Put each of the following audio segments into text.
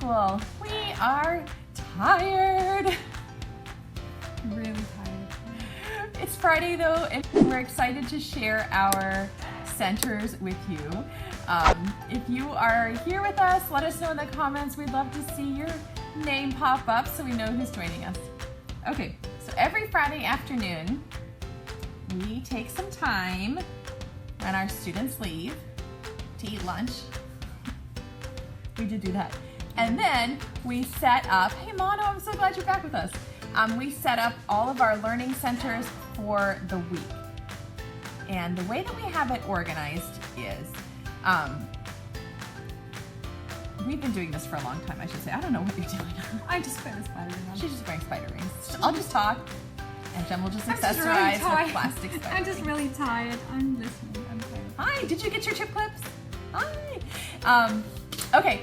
Preschool. We are tired. Really tired. It's Friday though, and we're excited to share our centers with you. If you are here with us, let us know in the comments. We'd love to see your name pop up so we know who's joining us. Okay, so every Friday afternoon, we take some time when our students leave to eat lunch. We did do that. And then we set up, hey Mono, I'm so glad you're back with us. We set up all of our learning centers for the week. And the way that we have it organized is, we've been doing this for a long time, I should say. I don't know what you're doing. I just put a spider ring on. She's just wearing spider rings. I'll just talk, and Jem will just accessorize with plastic spider I'm just really tired. I'm listening. I'm tired. Hi, did you get your chip clips? Hi. Okay,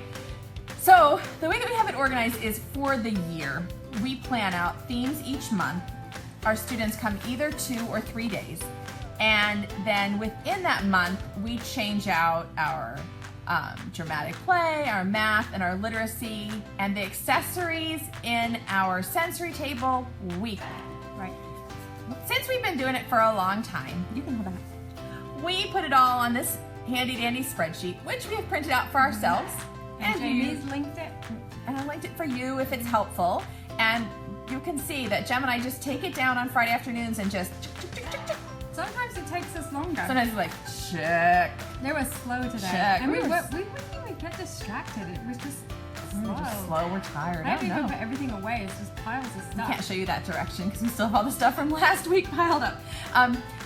so the way that we have it organized is for the year. We plan out themes each month. Our students come either 2 or 3 days. And then within that month, we change out our dramatic play, our math, and our literacy, and the accessories in our sensory table weekly. Right. Since we've been doing it for a long time, you can hold that. We put it all on this handy dandy spreadsheet, which we have printed out for ourselves. And Jamie's linked it. And I linked it for you if it's helpful. And you can see that Jem and I just take it down on Friday afternoons and just Sometimes it takes us longer. sometimes it's like, check. They were slow today. Check. And we We were wouldn't even get distracted. It was just slow. We're just slow, we're tired. I I don't don't even know. put everything away. It's just piles of I stuff. can't show you that direction because we still have all the stuff from last week piled up.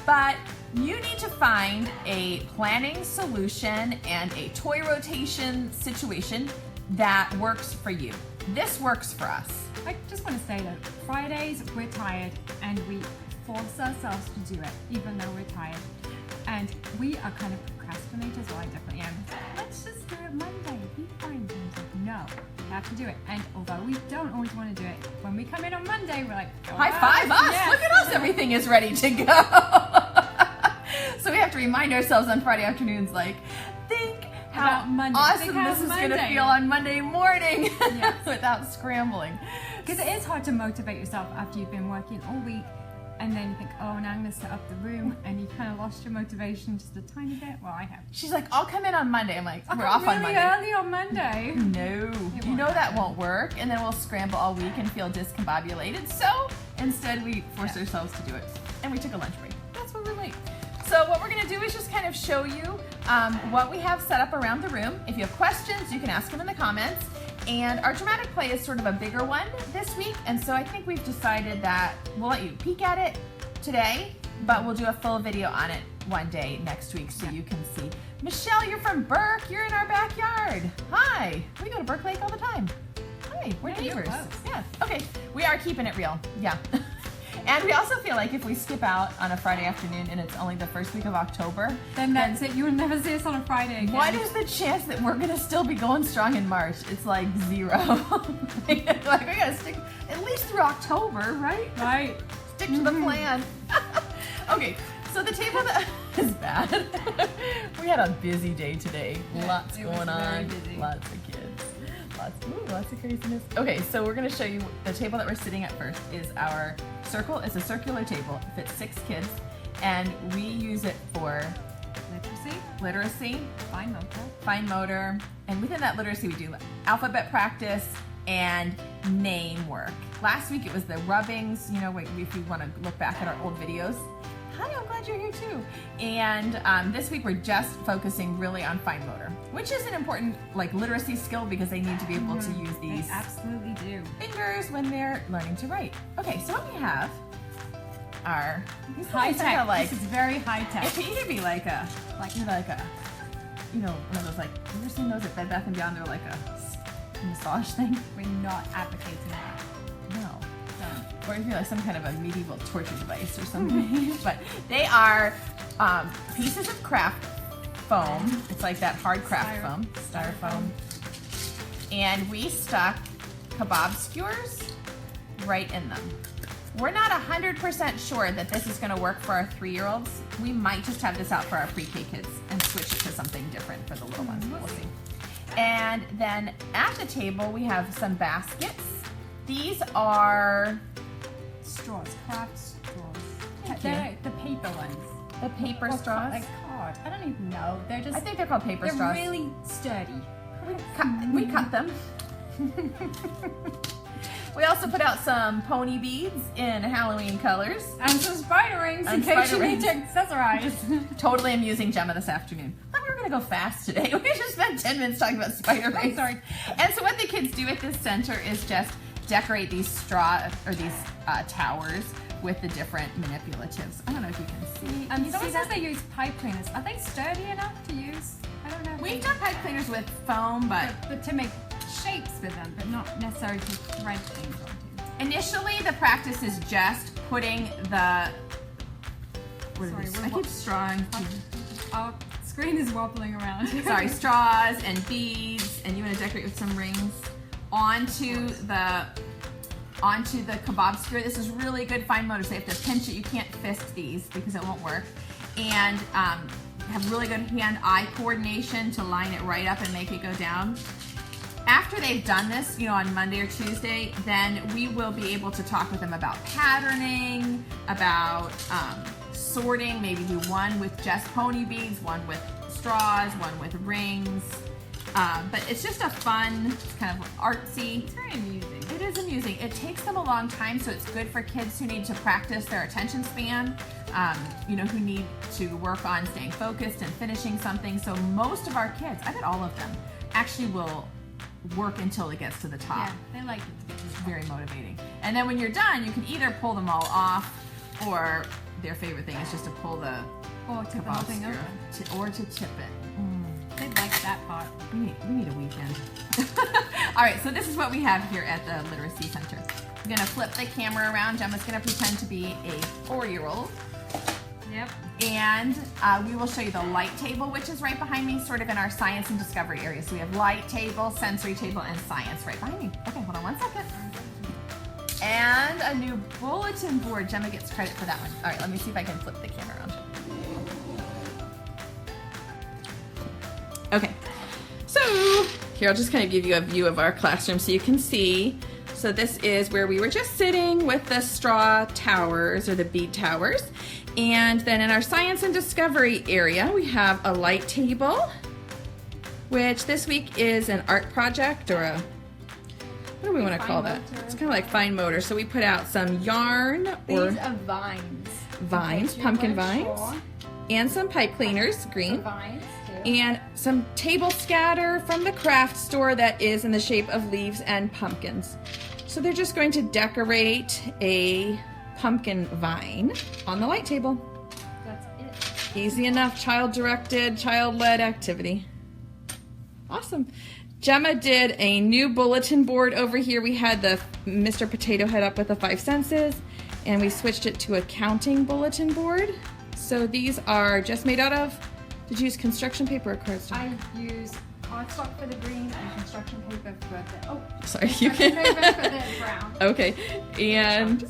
But you need to find a planning solution and a toy rotation situation that works for you. This works for us. I just want to say that Fridays we're tired and we force ourselves to do it even though we're tired. And we are kind of procrastinators, well I definitely am. Let's just do it Monday, be fine. No, we have to do it. And although we don't always want to do it, when we come in on Monday we're like, High five us! yes. Look at us, everything is ready to go. So we have to remind ourselves on Friday afternoons, like, think how About Monday. awesome Think how this is going to Monday. feel on Monday morning Yes. without scrambling. Because it is hard to motivate yourself after you've been working all week and then you think, oh, now I'm going to set up the room, and you kind of lost your motivation just a tiny bit. Well, I have. She's like, I'll come in on Monday. I'm like, I we're got off on really Monday. early on Monday. No, It you won't know that happen. won't work, and then we'll scramble all week and feel discombobulated. So instead, we force ourselves to do it, and we took a lunch break. That's what we're late. So what we're gonna do is just kind of show you what we have set up around the room. If you have questions, you can ask them in the comments. And our dramatic play is sort of a bigger one this week, and so I think we've decided that we'll let you peek at it today, but we'll do a full video on it one day next week so you can see. Michelle, you're from Burke. You're in our backyard. Hi. We go to Burke Lake all the time. Hi. We're Yeah, you're neighbors. close. Yeah. Okay. We are keeping it real. Yeah. And we also feel like if we skip out on a Friday afternoon and it's only the first week of October, Then that's it. You will never see us on a Friday again. what is the chance that we're gonna still be going strong in March? It's like 0. Like we gotta stick at least through October, right? Right. Stick to the plan. Okay, so the table that is bad. We had a busy day today. Yeah, Lots it was going very on. busy. Lots of kids. Lots of craziness. Okay, so we're gonna show you the table that we're sitting at first is our circle. It's a circular table. It fits 6 kids, and we use it for literacy, fine motor, and within that literacy we do alphabet practice and name work. Last week it was the rubbings, you know, if you want to look back at our old videos. Hi, I'm glad you're here too. And this week we're just focusing really on fine motor, which is an important like literacy skill because they need to be able to use They these absolutely do. fingers when they're learning to write. Okay, so what we have are these High things that tech. are like, This is very high it tech. can either be like a, you know, one of those like, you ever seen those at Bed Bath & Beyond? They're like a massage thing. We're not advocating that. No. Or if you're like some kind of a medieval torture device or something. But they are pieces of craft foam. It's like that hard craft foam, styrofoam. And we stuck kebab skewers right in them. We're not 100% sure that this is gonna work for our 3-year-olds. We might just have this out for our pre-K kids and switch it to something different for the little ones. We'll see. And then at the table we have some baskets. These are Straws, craft straws. Thank They're you. like the paper ones. the paper straws. Like card. I don't even know. They're just. I think they're called paper straws. They're really sturdy. We cut them. We also put out some pony beads in Halloween colors. And some spider rings in And case spider you need to rings. accessorize. Totally amusing Gemma this afternoon. I thought we were gonna go fast today. We just spent 10 minutes talking about spider rings. Sorry. And so what the kids do at this center is just decorate these straw or these towers with the different manipulatives. I don't know if you can see. Can you Someone see says that? they use pipe cleaners. Are they sturdy enough to use? I don't know. We've done pipe cleaners with foam, but But to make shapes with them, but not necessarily to thread things onto. initially the practice is just putting the. What Sorry, is this? we're I keep drawing. Our screen is wobbling around. Sorry, straws and beads, and you want to decorate with some rings onto the kebab skewer. This is really good fine motor, so you have to pinch it. You can't fist these because it won't work. And have really good hand-eye coordination to line it right up and make it go down. After they've done this, on Monday or Tuesday, then we will be able to talk with them about patterning, about sorting, maybe do one with just pony beads, one with straws, one with rings. But it's just a fun, kind of artsy. It's very amusing. It is amusing. It takes them a long time, so it's good for kids who need to practice their attention span, who need to work on staying focused and finishing something. So most of our kids, I bet all of them, actually will work until it gets to the top. Yeah, they like it. It's very motivating. And then when you're done, you can either pull them all off, or their favorite thing is just to pull the Or tip the whole thing kebab over. skewer, or to tip it. They like that part. We need a weekend. All right, so this is what we have here at the Literacy Center. I'm gonna flip the camera around. Gemma's gonna pretend to be a 4-year-old. Yep. And we will show you the light table, which is right behind me, sort of in our science and discovery area. So we have light table, sensory table, and science right behind me. Okay, hold on one second. And a new bulletin board. Gemma gets credit for that one. All right, let me see if I can flip the camera around. Okay, so here I'll just kind of give you a view of our classroom so you can see. So this is where we were just sitting with the straw towers or the bead towers. And then in our science and discovery area, we have a light table, which this week is an art project or a, what do we want to call that? motor. It's kind of like fine motor. So we put out some yarn or These are vines. vines, If you pumpkin weren't vines, sure, and some pipe cleaners, the green. vines too. And some table scatter from the craft store that is in the shape of leaves and pumpkins. So they're just going to decorate a pumpkin vine on the light table. That's it. Easy enough, child-directed, child-led activity. Awesome. Gemma did a new bulletin board over here. We had the Mr. Potato Head up with the 5 senses, and we switched it to a counting bulletin board. So these are just made out of, did you use construction paper or cardstock? I use cardstock for the green and construction paper for the Sorry, you construction can. paper for the brown. Okay, and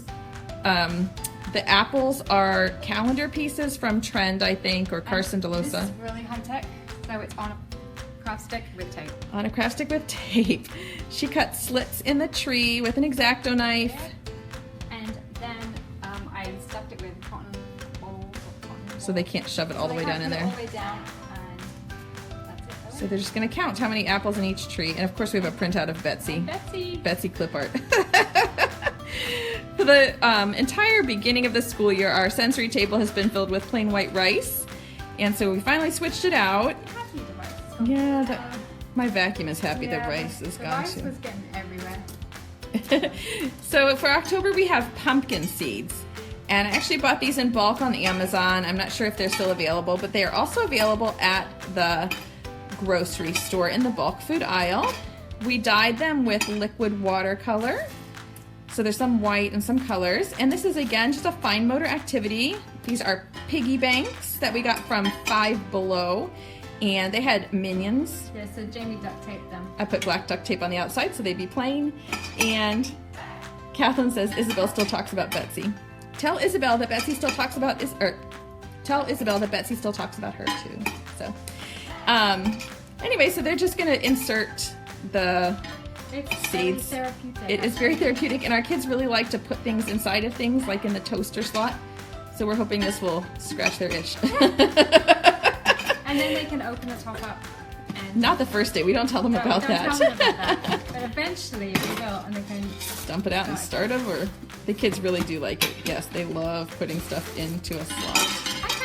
the apples are calendar pieces from Trend, I think, or Carson This DeLosa. is really high tech, so it's on a craft stick with tape. On a craft stick with tape. She cut slits in the tree with an X-Acto knife. And then I stuffed it with cotton balls or cotton So they can't shove it all the way down in there. All the way down, and that's it. So they're just gonna count how many apples in each tree. And of course we have a printout of Betsy. Betsy clip art. For the entire beginning of the school year, our sensory table has been filled with plain white rice. And so we finally switched it out. Happy the rice. Yeah, my vacuum is happy the rice is the gone rice too. was getting everywhere. So for October we have pumpkin seeds, and I actually bought these in bulk on Amazon. I'm not sure if they're still available, but they are also available at the grocery store in the bulk food aisle. We dyed them with liquid watercolor, so there's some white and some colors, and this is again just a fine motor activity. These are piggy banks that we got from Five Below, and they had minions. Yeah, so Jamie duct taped them. I put black duct tape on the outside so they'd be plain. And Kathleen says Isabel still talks about Betsy. Tell Isabel that Betsy still talks about tell Isabel that Betsy still talks about her too. So, Anyway, so they're just gonna insert the It's seeds. very therapeutic. It is very therapeutic, and our kids really like to put things inside of things, like in the toaster slot. So we're hoping this will scratch their itch. And then they can open the top up. And Not the first day. We don't tell them about don't that. tell them about that. But eventually we will, and they can. Dump it out and start over. The kids really do like it. Yes, they love putting stuff into a slot.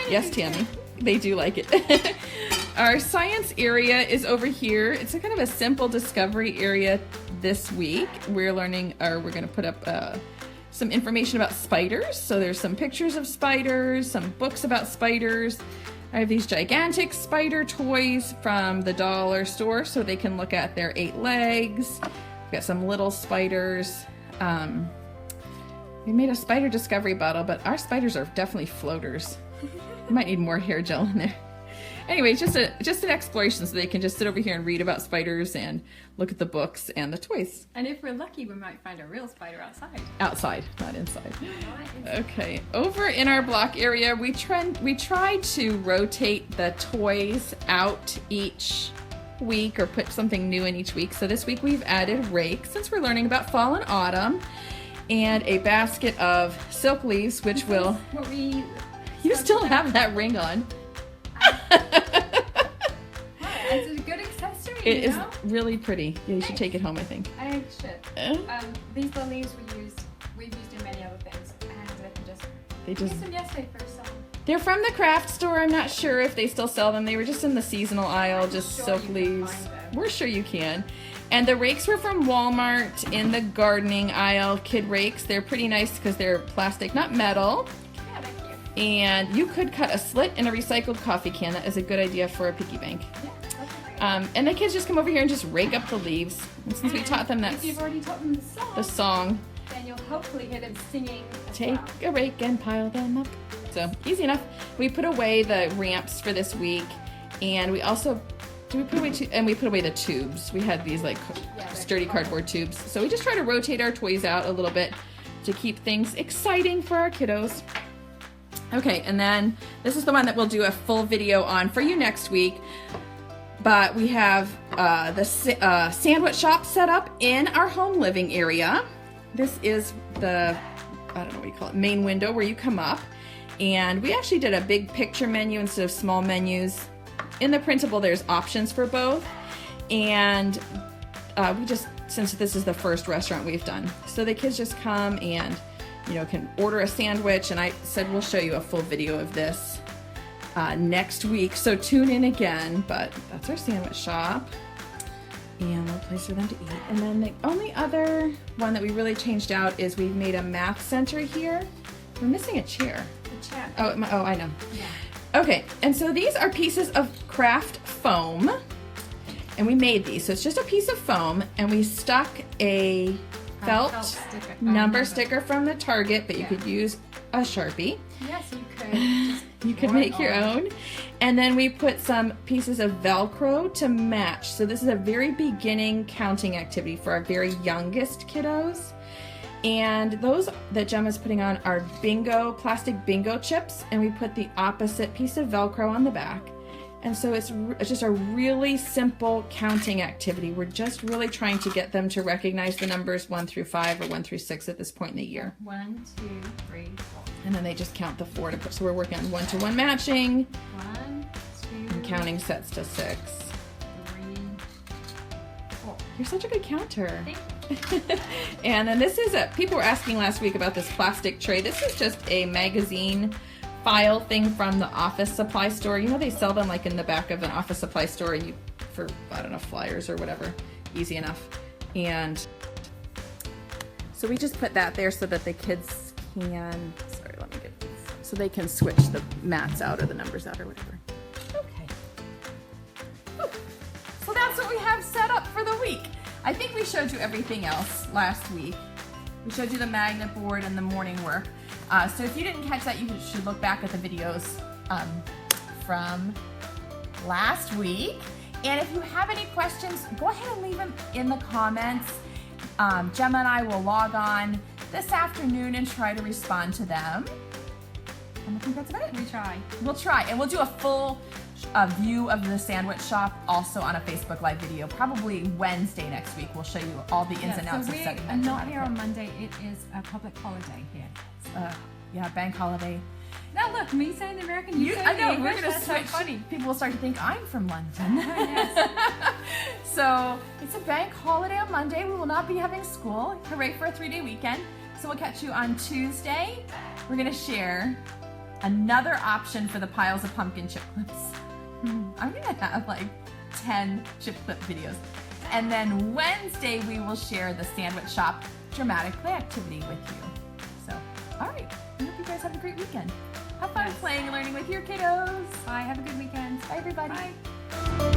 Yes, Tammy, they do like it. Our science area is over here. It's a kind of a simple discovery area this week. We're learning, or we're going to put up some information about spiders. So there's some pictures of spiders, some books about spiders. I have these gigantic spider toys from the dollar store so they can look at their 8 legs. We've got some little spiders. We made a spider discovery bottle, but our spiders are definitely floaters. We might need more hair gel in there. Anyway, just an exploration so they can just sit over here and read about spiders and look at the books and the toys. And if we're lucky, we might find a real spider outside. Outside, not inside. Okay, over in our block area, we tried to rotate the toys out each week or put something new in each week. So this week we've added rakes since we're learning about fall and autumn, and a basket of silk leaves, which will... What we... You still have that ring on. It's a good accessory, It you is know? really pretty. Yeah, you should take it home, I think. I should. These little leaves we've used in many other things, and we used them yesterday for some. They're from the craft store. I'm not sure if they still sell them. They were just in the seasonal aisle, just sure silk you can leaves. find them. We're sure you can. And the rakes were from Walmart in the gardening aisle, kid rakes. They're pretty nice because they're plastic, not metal. Yeah, thank you. And you could cut a slit in a recycled coffee can. That is a good idea for a piggy bank. Yeah, that's great. And the kids just come over here and just rake up the leaves. And since we taught them If that's you've already taught them the song, then you'll hopefully hear them singing as take well. a rake and pile them up. So easy enough. We put away the ramps for this week, and we also we put away the tubes. We had these like sturdy cardboard tubes. So we just try to rotate our toys out a little bit to keep things exciting for our kiddos. Okay, and then this is the one that we'll do a full video on for you next week. But we have the sandwich shop set up in our home living area. This is the, I don't know what you call it, main window where you come up. And we actually did a big picture menu instead of small menus. In the printable, there's options for both. And we just, since this is the first restaurant we've done, so the kids just come and, you know, can order a sandwich. And I said we'll show you a full video of this next week, so tune in again. But that's our sandwich shop, and a place for them to eat. And then the only other one that we really changed out is we've made a math center here. We're missing a chair. The chat. Oh, I know. Yeah. Okay, and so these are pieces of craft foam, and we made these. So it's just a piece of foam, and we stuck a felt sticker. number sticker from the Target, but you could use a Sharpie. Yes, you could. Just You could draw it make your on. own. And then we put some pieces of Velcro to match. So this is a very beginning counting activity for our very youngest kiddos. And those that Gemma's putting on are plastic bingo chips. And we put the opposite piece of Velcro on the back. And so it's just a really simple counting activity. We're just really trying to get them to recognize the numbers 1 through 5 or 1 through 6 at this point in the year. 1, 2, 3, 4. And then they just count the 4 to put. So we're working on 1-to-1 matching. 1, 2, And counting sets to 6. 3, 4. You're such a good counter. Thank you. And then this is people were asking last week about this plastic tray. This is just a magazine file thing from the office supply store. You know, they sell them like in the back of an office supply store for, I don't know, flyers or whatever. Easy enough. And so we just put that there so that the kids can, sorry, let me get these, so they can switch the mats out or the numbers out or whatever. Okay. Whew. So that's what we have set up for the week. I think we showed you everything else last week. We showed you the magnet board and the morning work. So if you didn't catch that, you should look back at the videos from last week. And if you have any questions, go ahead and leave them in the comments. Gemma and I will log on this afternoon and try to respond to them. And I think that's about it. We try. We'll try, and we'll do a full a view of the sandwich shop also on a Facebook Live video. Probably Wednesday next week. We'll show you all the ins and outs so of we setting are that not dramatic here on clip. Monday. It is a public holiday here. Yeah, bank holiday. Now look, me saying the American, you saying I know, the English. we're gonna That's switch. so funny. People will start to think I'm from London. Yes. So it's a bank holiday on Monday. We will not be having school. Hooray for a 3-day weekend. So we'll catch you on Tuesday. We're gonna share another option for the piles of pumpkin chip clips. I'm gonna have like 10 chip clip videos. And then Wednesday we will share the sandwich shop dramatic play activity with you. So, all right. I hope you guys have a great weekend. Have fun Yes. playing and learning with your kiddos. Bye. Have a good weekend. Bye, everybody. Bye.